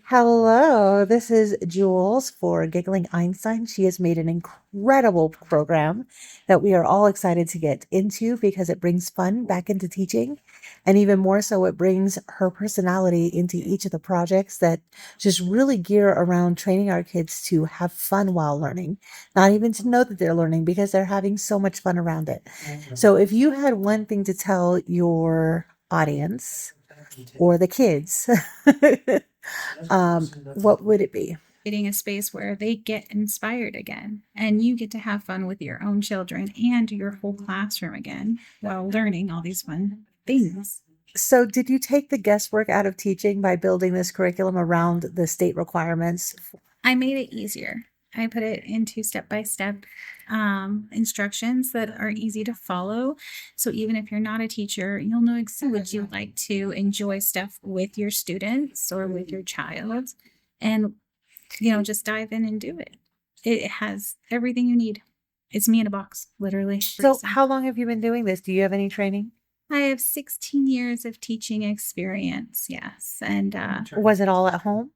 Hello, this is Jules for Giggling Einsteins. She has made an incredible program that we are all excited to get into because it brings fun back into teaching. And even more so, it brings her personality into each of the projects that just really gear around training our kids to have fun while learning, not even to know that they're learning because they're having so much fun around it. So if you had one thing to tell your audience or the kids, what would it be? Creating a space where they get inspired again and you get to have fun with your own children and your whole classroom again while learning all these fun things. So, did you take the guesswork out of teaching by building this curriculum around the state requirements? I made it easier. I put it into step-by-step instructions that are easy to follow. So even if you're not a teacher, you'll know exactly what you like to enjoy stuff with your students or with your child. And, just dive in and do it. It has everything you need. It's me in a box, literally. So, how long have you been doing this? Do you have any training? I have 16 years of teaching experience. Yes. And Was it all at home?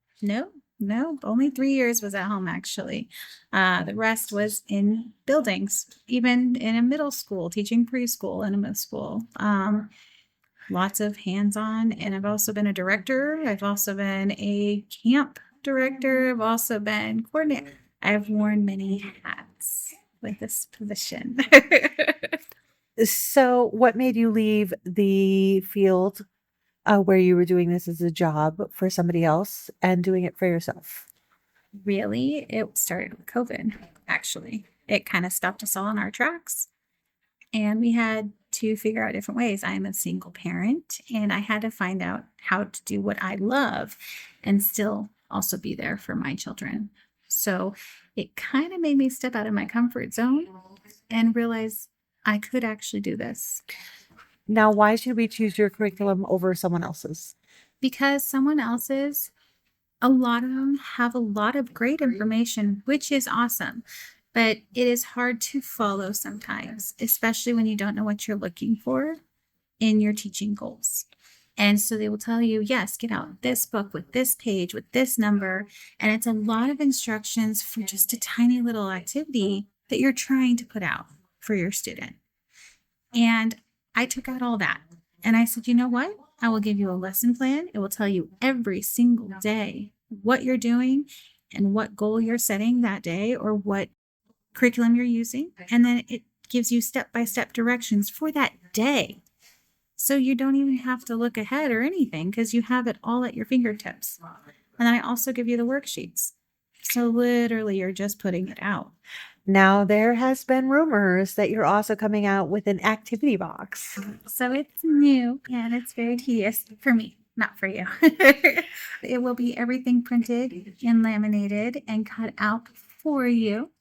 no, only 3 years was at home, actually. The rest was in buildings, even in a middle school, teaching preschool in a middle school. Lots of hands-on. And I've also been a director. I've also been a camp director. I've also been coordinator. I've worn many hats with this position. So, what made you leave the field where you were doing this as a job for somebody else and doing it for yourself? Really, it started with COVID, actually. It kind of stopped us all in our tracks. And we had to figure out different ways. I am a single parent and I had to find out how to do what I love and still also be there for my children. So it kind of made me step out of my comfort zone and realize I could actually do this. Now, why should we choose your curriculum over someone else's? Because someone else's, a lot of them have a lot of great information, which is awesome. But it is hard to follow sometimes, especially when you don't know what you're looking for in your teaching goals. And so they will tell you, yes, get out this book with this page, with this number. And it's a lot of instructions for just a tiny little activity that you're trying to put out for your student. And I took out all that and I said, you know what? I will give you a lesson plan. It will tell you every single day what you're doing and what goal you're setting that day or what curriculum you're using. And then it gives you step-by-step directions for that day. So you don't even have to look ahead or anything because you have it all at your fingertips. And then I also give you the worksheets. So literally you're just putting it out. Now, there has been rumors that you're also coming out with an activity box. So it's new and it's very tedious for me, not for you. It will be everything printed and laminated and cut out for you.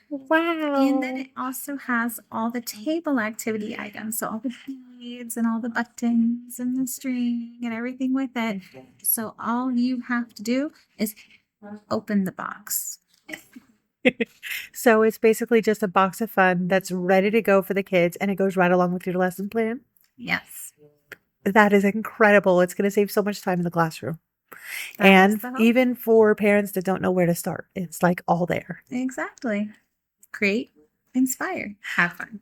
Wow. And then it also has all the table activity items. So all the beads and all the buttons and the string and everything with it. So all you have to do is open the box. So, it's basically just a box of fun that's ready to go for the kids and it goes right along with your lesson plan. Yes. That is incredible. It's going to save so much time in the classroom. That And is the hope. even for parents that don't know where to start, it's like all there. Exactly. Create, inspire, have fun.